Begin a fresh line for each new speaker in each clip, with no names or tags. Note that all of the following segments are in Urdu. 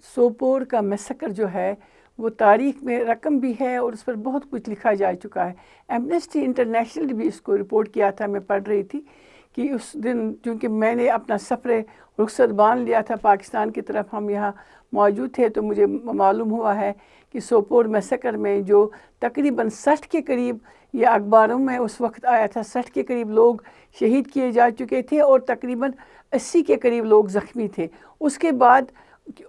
سوپور کا میسکر جو ہے وہ تاریخ میں رقم بھی ہے اور اس پر بہت کچھ لکھا جا چکا ہے. ایمنسٹی انٹرنیشنل نے بھی اس کو رپورٹ کیا تھا. میں پڑھ رہی تھی کہ اس دن چونکہ میں نے اپنا سفر رخصت باندھ لیا تھا پاکستان کی طرف، ہم یہاں موجود تھے، تو مجھے معلوم ہوا ہے کہ سوپور میسکر میں جو تقریباً 60 کے قریب، یہ اخباروں میں اس وقت آیا تھا، 60 کے قریب لوگ شہید کیے جا چکے تھے اور تقریباً 80 کے قریب لوگ زخمی تھے. اس کے بعد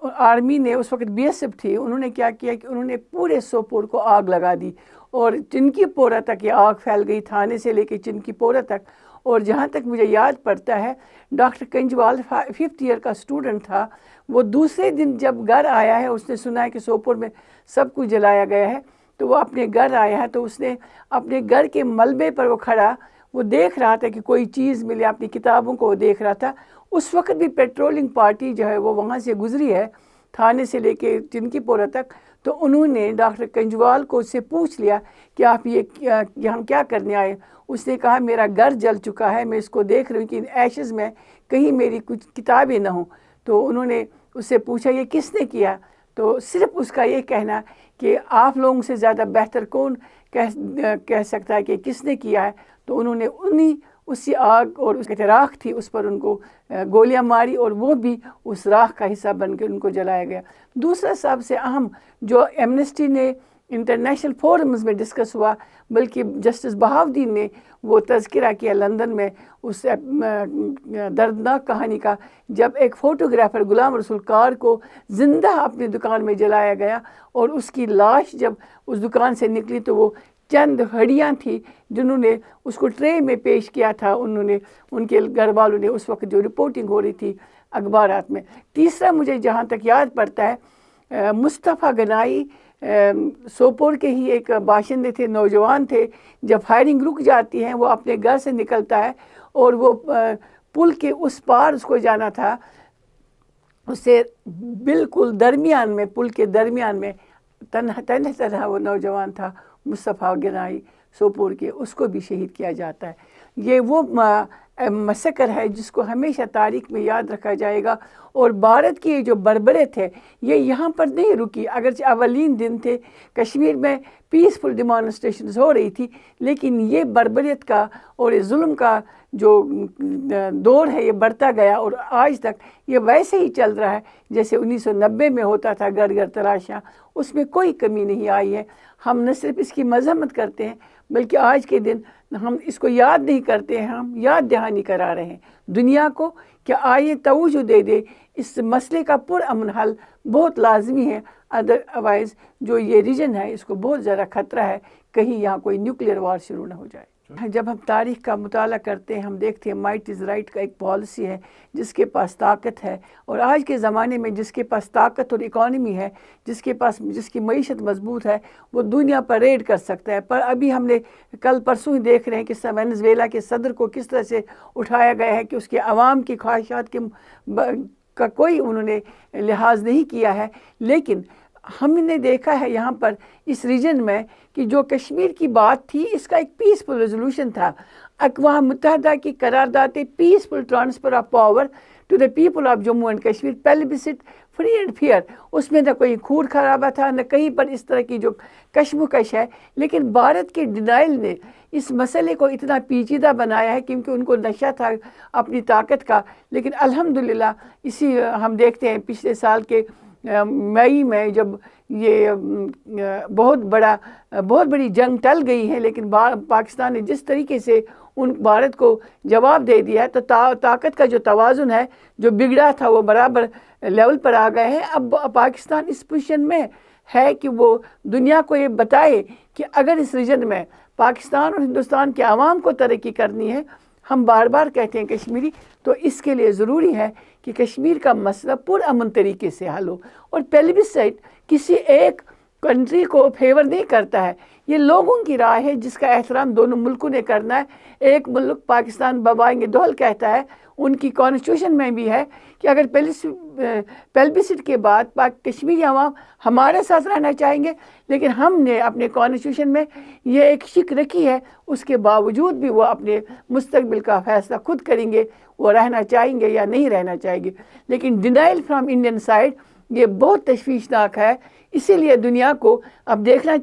آرمی نے، اس وقت BSF تھی، انہوں نے کیا کیا کہ انہوں نے پورے سوپور کو آگ لگا دی اور چنکی پورہ تک یہ آگ پھیل گئی، تھانے سے لے کے چنکی پورہ تک. اور جہاں تک مجھے یاد پڑتا ہے، ڈاکٹر کنجوال 5th ایئر کا اسٹوڈنٹ تھا، وہ دوسرے دن جب گھر آیا ہے، اس نے سنا ہے کہ سوپور میں سب کچھ جلایا گیا ہے، تو وہ اپنے گھر آیا ہے، تو اس نے اپنے گھر کے ملبے پر وہ کھڑا، وہ دیکھ رہا تھا کہ کوئی چیز ملے، اپنی کتابوں کو وہ دیکھ رہا تھا. اس وقت بھی پیٹرولنگ پارٹی جو ہے وہ وہاں سے گزری ہے، تھانے سے لے کے چنکی پورہ تک. تو انہوں نے ڈاکٹر کنجوال کو اس سے پوچھ لیا کہ آپ یہ ہم کیا کرنے آئے. اس نے کہا میرا گھر جل چکا ہے، میں اس کو دیکھ رہی ہوں کہ ایشز میں کہیں میری کچھ کتابیں نہ ہوں. تو انہوں نے اس سے پوچھا یہ کس نے کیا؟ تو صرف اس کا یہ کہنا کہ آپ لوگوں سے زیادہ بہتر کون کہہ سکتا ہے کہ کس نے کیا ہے. تو انہوں نے اسی آگ اور اس راکھ تھی، اس پر ان کو گولیاں ماری اور وہ بھی اس راکھ کا حصہ بن کے ان کو جلایا گیا. دوسرا سب سے اہم جو ایمنسٹی نے انٹرنیشنل فورمز میں ڈسکس ہوا، بلکہ جسٹس بہاؤالدین نے وہ تذکرہ کیا لندن میں اس دردناک کہانی کا، جب ایک فوٹوگرافر غلام رسول کار کو زندہ اپنی دکان میں جلایا گیا اور اس کی لاش جب اس دکان سے نکلی تو وہ چند ہڈیاں تھیں جنہوں نے اس کو ٹرے میں پیش کیا تھا. ان کے گھر والوں نے اس وقت جو رپورٹنگ ہو رہی تھی اخبارات میں. تیسرا مجھے جہاں تک یاد پڑتا ہے، مصطفیٰ گنائی سوپور کے ہی ایک باشندے تھے، نوجوان تھے. جب فائرنگ رک جاتی ہے وہ اپنے گھر سے نکلتا ہے اور وہ پل کے اس پار اس کو جانا تھا، اس سے بالکل درمیان میں، پل کے درمیان میں تنہا وہ نوجوان تھا، مصطفیٰ گنائی سوپور کے، اس کو بھی شہید کیا جاتا ہے. یہ وہ مسکر ہے جس کو ہمیشہ تاریخ میں یاد رکھا جائے گا. اور بھارت کی جو بربریت ہے یہ یہاں پر نہیں رکی، اگرچہ اولین دن تھے، کشمیر میں پیسفل ڈیمانسٹریشنز ہو رہی تھی، لیکن یہ بربریت کا اور یہ ظلم کا جو دور ہے یہ بڑھتا گیا اور آج تک یہ ویسے ہی چل رہا ہے جیسے 1990 میں ہوتا تھا. گھر گھر تلاشیاں، اس میں کوئی کمی نہیں آئی ہے. ہم نہ صرف اس کی مذمت کرتے ہیں بلکہ آج کے دن ہم اس کو یاد نہیں کرتے ہیں، ہم یاد دہانی کرا رہے ہیں دنیا کو کہ آئیے توجہ دے دے. اس مسئلے کا پرامن حل بہت لازمی ہے، ادروائز جو یہ ریجن ہے اس کو بہت زیادہ خطرہ ہے کہیں یہاں کوئی نیوکلیئر وار شروع نہ ہو جائے. جب ہم تاریخ کا مطالعہ کرتے ہیں ہم دیکھتے ہیں مائٹ از رائٹ کا ایک پالیسی ہے، جس کے پاس طاقت ہے، اور آج کے زمانے میں جس کے پاس طاقت اور اکانومی ہے، جس کی معیشت مضبوط ہے، وہ دنیا پر ریڈ کر سکتا ہے. پر ابھی ہم نے کل پرسوں ہی دیکھ رہے ہیں کہ وینزویلا کے صدر کو کس طرح سے اٹھایا گیا ہے کہ اس کے عوام کی خواہشات کا کوئی انہوں نے لحاظ نہیں کیا ہے. لیکن ہم نے دیکھا ہے یہاں پر اس ریجن میں کہ جو کشمیر کی بات تھی اس کا ایک پیسفل ریزولوشن تھا. اقوام متحدہ کی قرارداد peaceful transfer of power to the people of Jammu and Kashmir, plebiscite free and fair. اس میں نہ کوئی خون خرابہ تھا، نہ کہیں پر اس طرح کی جو کشمکش ہے. لیکن بھارت کے ڈینائل نے اس مسئلے کو اتنا پیچیدہ بنایا ہے کیونکہ ان کو نشہ تھا اپنی طاقت کا. لیکن الحمدللہ ہم دیکھتے ہیں پچھلے سال کے مئی میں جب یہ بہت بڑی جنگ ٹل گئی ہے، لیکن پاکستان نے جس طریقے سے بھارت کو جواب دے دیا ہے تو طاقت کا جو توازن ہے جو بگڑا تھا وہ برابر لیول پر آ گئے ہیں. اب پاکستان اس پوزیشن میں ہے کہ وہ دنیا کو یہ بتائے کہ اگر اس ریجن میں پاکستان اور ہندوستان کے عوام کو ترقی کرنی ہے، ہم بار بار کہتے ہیں کشمیری، تو اس کے لیے ضروری ہے کہ کشمیر کا مسئلہ پرامن طریقے سے حل ہو. اور پلیبسائٹ کسی ایک کنٹری کو فیور نہیں کرتا ہے، یہ لوگوں کی رائے ہے جس کا احترام دونوں ملکوں نے کرنا ہے. ایک ملک پاکستان بابائیں گے دول کہتا ہے، ان کی کانسٹیٹیوشن میں بھی ہے کہ اگر پلیبسائٹ کے بعد کشمیری عوام ہمارے ساتھ رہنا چاہیں گے، لیکن ہم نے اپنے کانسٹیٹیوشن میں یہ ایک شک رکھی ہے، اس کے باوجود بھی وہ اپنے مستقبل کا فیصلہ خود کریں گے، وہ رہنا چاہیں گے یا نہیں رہنا چاہیں گے. لیکن ڈینائل فرام انڈین سائڈ یہ بہت تشویشناک ہے. اسی لیے دنیا کو اب دیکھنا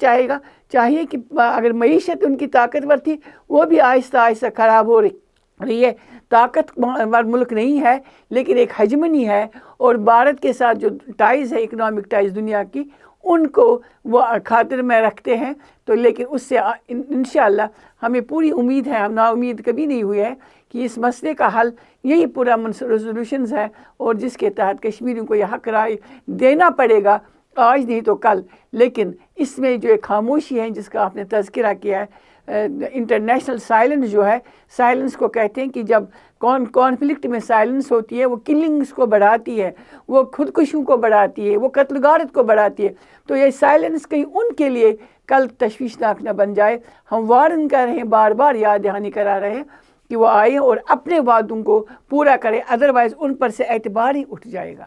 چاہیے کہ اگر معیشت ان کی طاقتور تھی وہ بھی آہستہ آہستہ خراب ہو رہی ہے. طاقتور ملک نہیں ہے لیکن ایک ہیجمنی ہے، اور بھارت کے ساتھ جو ٹائز ہے اکنامک ٹائز دنیا کی، ان کو وہ خاطر میں رکھتے ہیں. تو لیکن اس سے انشاءاللہ ہمیں پوری امید ہے، ہم نا امید کبھی نہیں ہوئی ہے کہ اس مسئلے کا حل یہی پورا ریزولوشنز ہے، اور جس کے تحت کشمیریوں کو یہ حق رائے دینا پڑے گا، آج نہیں تو کل. لیکن اس میں جو ایک خاموشی ہے جس کا آپ نے تذکرہ کیا ہے، انٹرنیشنل سائلنس جو ہے، سائلنس کو کہتے ہیں کہ جب کانفلکٹ میں سائلنس ہوتی ہے وہ کلنگز کو بڑھاتی ہے، وہ خودکشیوں کو بڑھاتی ہے، وہ قتل غارت کو بڑھاتی ہے. تو یہ سائلنس کہیں ان کے لیے کل تشویشناک نہ بن جائے. ہم وارن کر رہے ہیں، بار بار یاد دہانی کرا رہے ہیں کہ وہ آئیں اور اپنے وعدوں کو پورا کریں، ادروائز ان پر سے اعتبار ہی اٹھ جائے گا.